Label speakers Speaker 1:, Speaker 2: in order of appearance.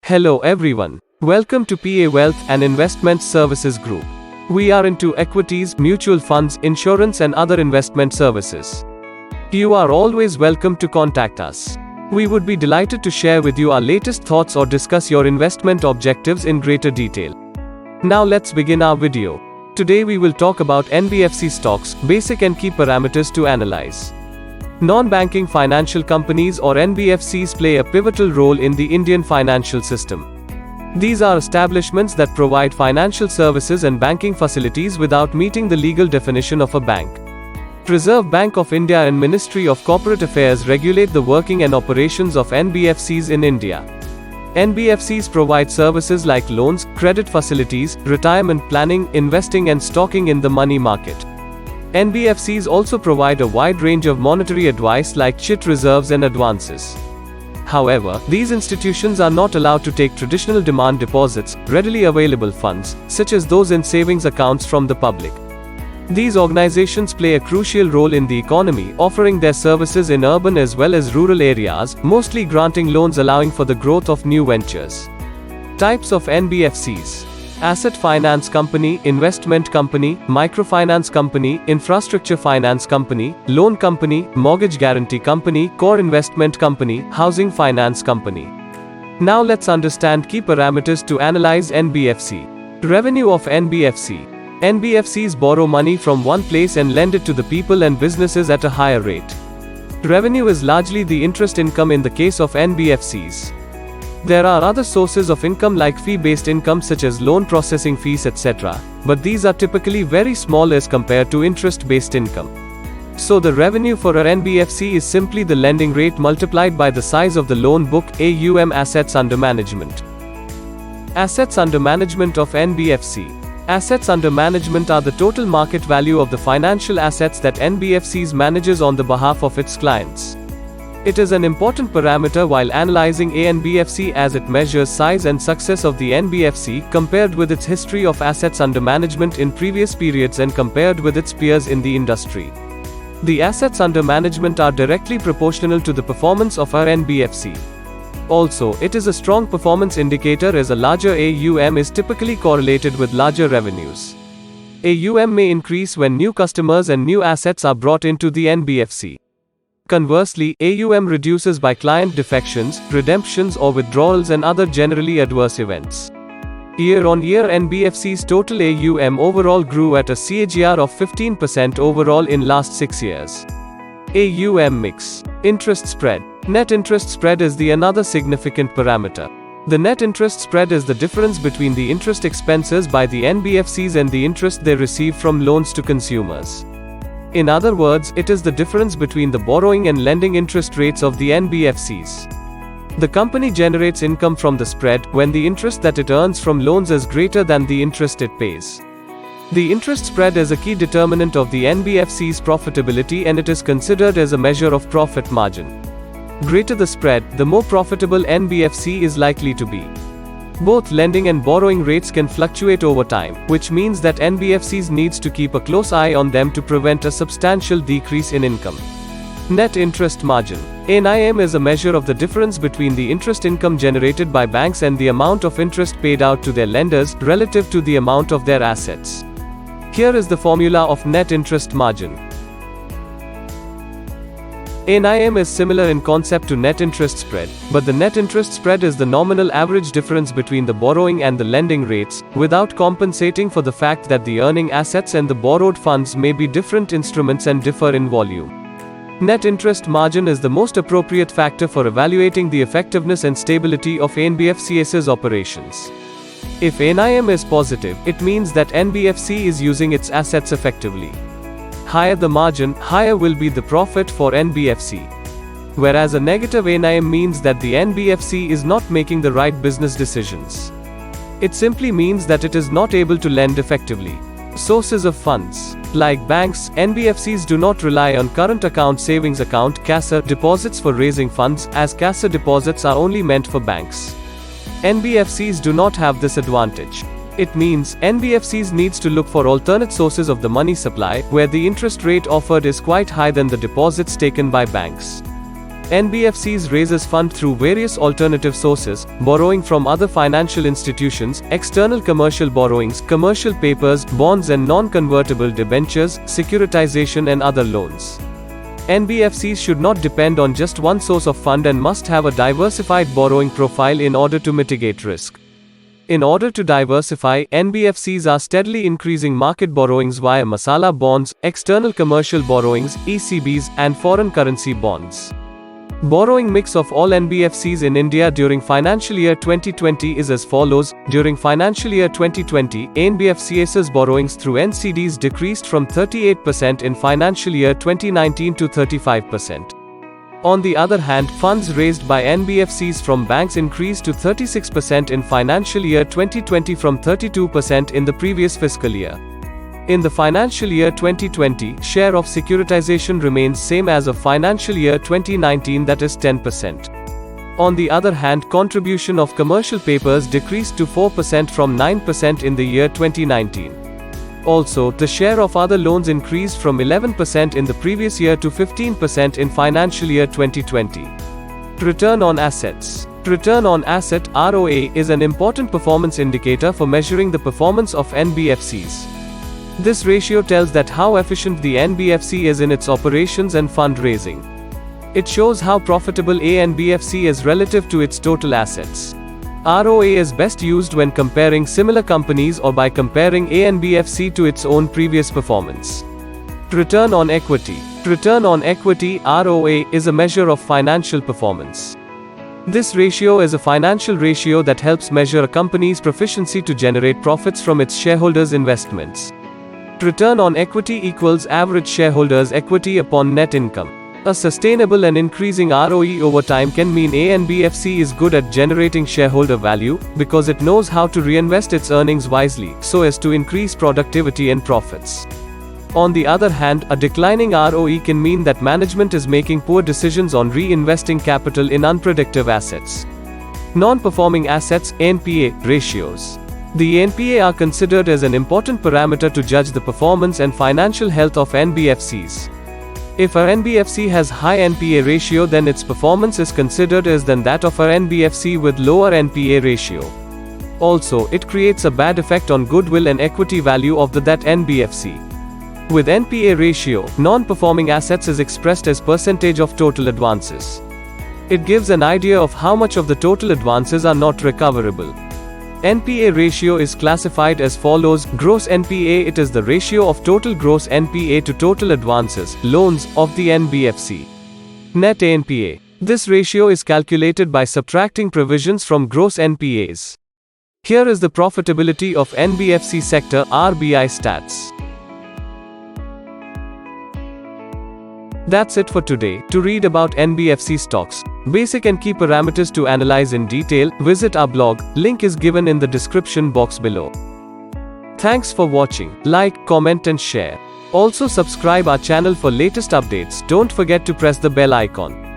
Speaker 1: Hello everyone. Welcome to PA Wealth and Investment Services Group. We are into equities, mutual funds, insurance and other investment services. You are always welcome to contact us. We would be delighted to share with you our latest thoughts or discuss your investment objectives in greater detail. Now let's begin our video. Today we will talk about NBFC stocks, basic and key parameters to analyze. Non-banking financial companies or NBFCs play a pivotal role in the Indian financial system. These are establishments that provide financial services and banking facilities without meeting the legal definition of a bank. Reserve Bank of India and Ministry of Corporate Affairs regulate the working and operations of NBFCs in India. NBFCs provide services like loans, credit facilities, retirement planning, investing and stocking in the money market. NBFCs also provide a wide range of monetary advice like chit reserves and advances. However, these institutions are not allowed to take traditional demand deposits, readily available funds, such as those in savings accounts from the public. These organizations play a crucial role in the economy, offering their services in urban as well as rural areas, mostly granting loans allowing for the growth of new ventures. Types of NBFCs: Asset Finance Company, Investment Company, Microfinance Company, Infrastructure Finance Company, Loan Company, Mortgage Guarantee Company, Core Investment Company, Housing Finance Company. Now let's understand key parameters to analyze NBFC. Revenue of NBFC. NBFCs borrow money from one place and lend it to the people and businesses at a higher rate. Revenue is largely the interest income in the case of NBFCs. There are other sources of income like fee-based income such as loan processing fees etc., but these are typically very small as compared to interest-based income. So the revenue for a NBFC is simply the lending rate multiplied by the size of the loan book, AUM, assets under management. Assets under management of NBFC. Assets under management are the total market value of the financial assets that NBFCs manages on the behalf of its clients. It is an important parameter while analyzing a NBFC as it measures size and success of the NBFC compared with its history of assets under management in previous periods and compared with its peers in the industry. The assets under management are directly proportional to the performance of our NBFC. Also, it is a strong performance indicator as a larger AUM is typically correlated with larger revenues. AUM may increase when new customers and new assets are brought into the NBFC. Conversely, AUM reduces by client defections, redemptions or withdrawals and other generally adverse events. Year-on-year NBFC's total AUM overall grew at a CAGR of 15% overall in last 6 years. AUM mix. Interest spread. Net interest spread is the another significant parameter. The net interest spread is the difference between the interest expenses by the NBFCs and the interest they receive from loans to consumers. In other words, it is the difference between the borrowing and lending interest rates of the NBFCs. The company generates income from the spread when the interest that it earns from loans is greater than the interest it pays. The interest spread is a key determinant of the NBFC's profitability and it is considered as a measure of profit margin. Greater the spread, the more profitable NBFC is likely to be. Both lending and borrowing rates can fluctuate over time, which means that NBFCs needs to keep a close eye on them to prevent a substantial decrease in income. Net interest margin. NIM is a measure of the difference between the interest income generated by banks and the amount of interest paid out to their lenders relative to the amount of their assets. Here is the formula of net interest margin. NIM is similar in concept to net interest spread, but the net interest spread is the nominal average difference between the borrowing and the lending rates, without compensating for the fact that the earning assets and the borrowed funds may be different instruments and differ in volume. Net interest margin is the most appropriate factor for evaluating the effectiveness and stability of NBFC's operations. If NIM is positive, it means that NBFC is using its assets effectively. Higher the margin, higher will be the profit for NBFC. Whereas a negative NIM means that the NBFC is not making the right business decisions. It simply means that it is not able to lend effectively. Sources of funds. Like banks, NBFCs do not rely on current account savings account (CASA) deposits for raising funds, as CASA deposits are only meant for banks. NBFCs do not have this advantage. It means NBFCs needs to look for alternate sources of the money supply, where the interest rate offered is quite higher than the deposits taken by banks. NBFCs raises fund through various alternative sources, borrowing from other financial institutions, external commercial borrowings, commercial papers, bonds and non-convertible debentures, securitization and other loans. NBFCs should not depend on just one source of fund and must have a diversified borrowing profile in order to mitigate risk. In order to diversify, NBFCs are steadily increasing market borrowings via masala bonds, external commercial borrowings, ECBs, and foreign currency bonds. Borrowing mix of all NBFCs in India during financial year 2020 is as follows. During financial year 2020, NBFCs' borrowings through NCDs decreased from 38% in financial year 2019 to 35%. On the other hand, funds raised by NBFCs from banks increased to 36% in financial year 2020 from 32% in the previous fiscal year. In the financial year 2020, share of securitization remains same as of financial year 2019, that is 10%. On the other hand, contribution of commercial papers decreased to 4% from 9% in the year 2019. Also, the share of other loans increased from 11% in the previous year to 15% in financial year 2020. Return on assets. Return on asset (ROA) is an important performance indicator for measuring the performance of NBFCs. This ratio tells that how efficient the NBFC is in its operations and fundraising. It shows how profitable a NBFC is relative to its total assets. ROA is best used when comparing similar companies or by comparing a NBFC to its own previous performance. Return on equity. Return on equity (ROA) is a measure of financial performance. This ratio is a financial ratio that helps measure a company's proficiency to generate profits from its shareholders' investments. Return on equity equals average shareholders' equity upon net income. A sustainable and increasing ROE over time can mean a NBFC is good at generating shareholder value, because it knows how to reinvest its earnings wisely, so as to increase productivity and profits. On the other hand, a declining ROE can mean that management is making poor decisions on reinvesting capital in unproductive assets. Non-performing assets (NPA) ratios. The NPA are considered as an important parameter to judge the performance and financial health of NBFCs. If a NBFC has high NPA ratio, then its performance is considered as than that of a NBFC with lower NPA ratio. Also, it creates a bad effect on goodwill and equity value of that NBFC. With NPA ratio, non-performing assets is expressed as percentage of total advances. It gives an idea of how much of the total advances are not recoverable. NPA ratio is classified as follows. Gross NPA, it is the ratio of total gross NPA to total advances, loans, of the NBFC. Net NPA. This ratio is calculated by subtracting provisions from gross NPAs. Here is the profitability of NBFC sector RBI stats. That's it for today. To read about NBFC stocks, basic and key parameters to analyze in detail, visit our blog. Link is given in the description box below. Thanks for watching. Like, comment and share. Also subscribe our channel for latest updates. Don't forget to press the bell icon.